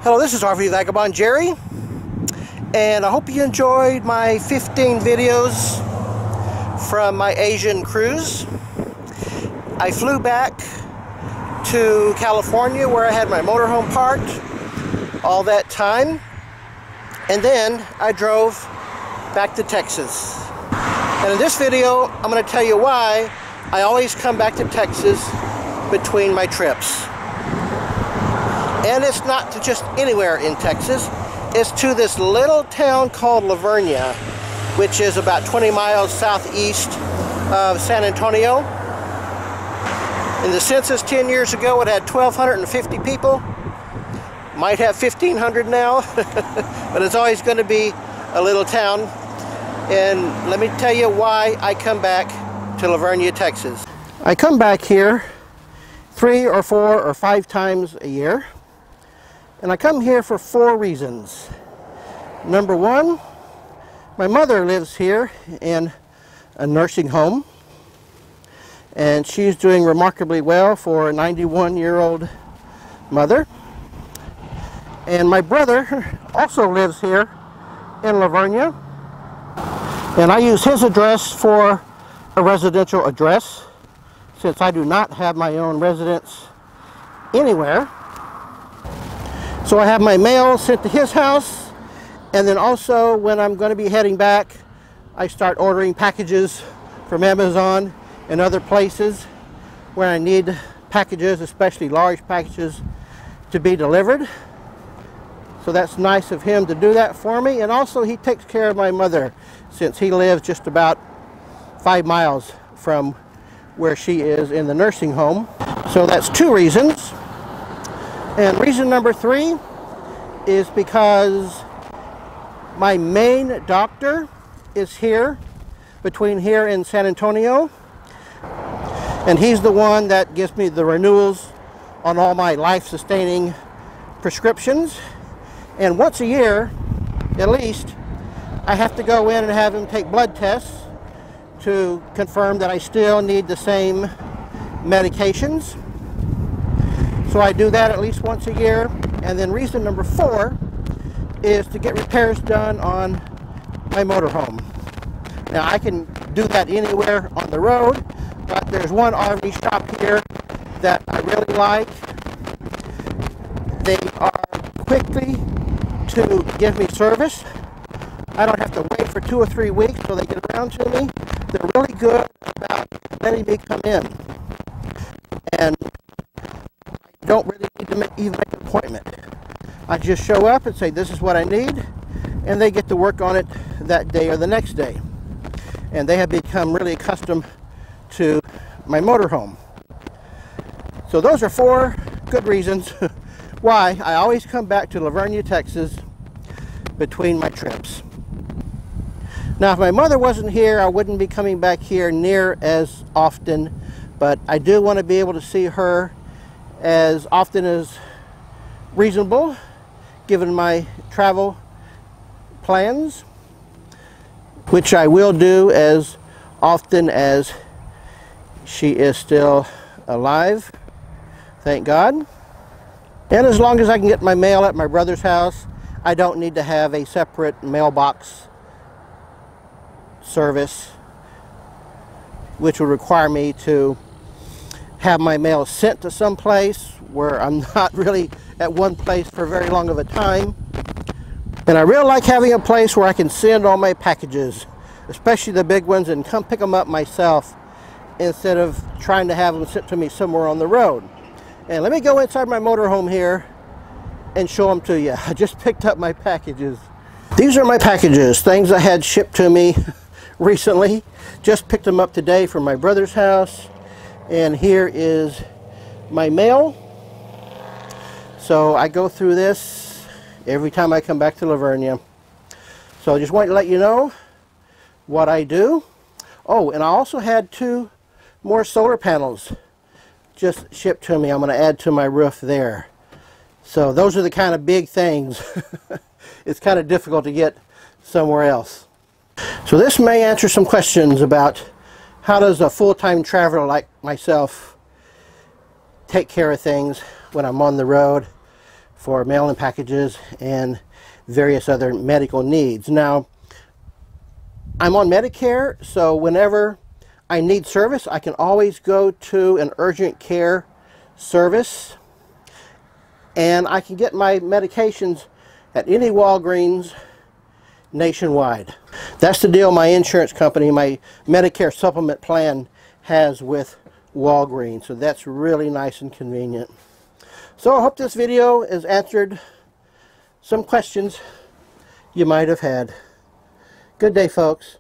Hello, this is RV Vagabond Jerry, and I hope you enjoyed my 15 videos from my Asian cruise. I flew back to California where I had my motorhome parked all that time, and then I drove back to Texas. And in this video, I'm going to tell you why I always come back to Texas between my trips. And it's not to just anywhere in Texas. It's to this little town called La Vernia, which is about 20 miles southeast of San Antonio. In the census 10 years ago, it had 1,250 people. Might have 1,500 now, but it's always going to be a little town. And let me tell you why I come back to La Vernia, Texas. I come back here 3 or 4 or 5 times a year. And I come here for 4 reasons. Number 1, my mother lives here in a nursing home, and she's doing remarkably well for a 91-year-old mother. And my brother also lives here in La Vernia, and I use his address for a residential address since I do not have my own residence anywhere. So I have my mail sent to his house, and then also when I'm going to be heading back, I start ordering packages from Amazon and other places where I need packages, especially large packages, to be delivered. So that's nice of him to do that for me. And also he takes care of my mother since he lives just about 5 miles from where she is in the nursing home. So that's 2 reasons. And reason number 3 is because my main doctor is here, between here and San Antonio. And he's the one that gives me the renewals on all my life-sustaining prescriptions. And once a year, at least, I have to go in and have him take blood tests to confirm that I still need the same medications. So I do that at least once a year. And then reason number 4 is to get repairs done on my motorhome. Now I can do that anywhere on the road, but there's one RV shop here that I really like. They are quickly to give me service. I don't have to wait for 2 or 3 weeks till they get around to me. They're really good about letting me come in. And don't really need to even make an appointment. I just show up and say this is what I need, and they get to work on it that day or the next day. And they have become really accustomed to my motorhome. So those are 4 good reasons why I always come back to La Vernia, Texas between my trips. Now if my mother wasn't here, I wouldn't be coming back here near as often, but I do want to be able to see her as often as reasonable given my travel plans, which I will do as often as she is still alive, thank God. And as long as I can get my mail at my brother's house, I don't need to have a separate mailbox service, which would require me to have my mail sent to some place where I'm not really at one place for very long of a time. And I really like having a place where I can send all my packages, especially the big ones, and come pick them up myself instead of trying to have them sent to me somewhere on the road. And let me go inside my motorhome here and show them to you. I just picked up my packages. These are my packages, things I had shipped to me recently. Just picked them up today from my brother's house. And here is my mail. So I go through this every time I come back to La Vernia. So I just wanted to let you know what I do. Oh, and I also had 2 more solar panels just shipped to me. I'm going to add to my roof there. So those are the kind of big things. It's kind of difficult to get somewhere else. So this may answer some questions about how does a full-time traveler like myself take care of things when I'm on the road for mail-in packages and various other medical needs. Now, I'm on Medicare, so whenever I need service, I can always go to an urgent care service, and I can get my medications at any Walgreens nationwide. That's the deal my insurance company, my Medicare supplement plan, has with Walgreens, so that's really nice and convenient. So I hope this video has answered some questions you might have had. Good day, folks.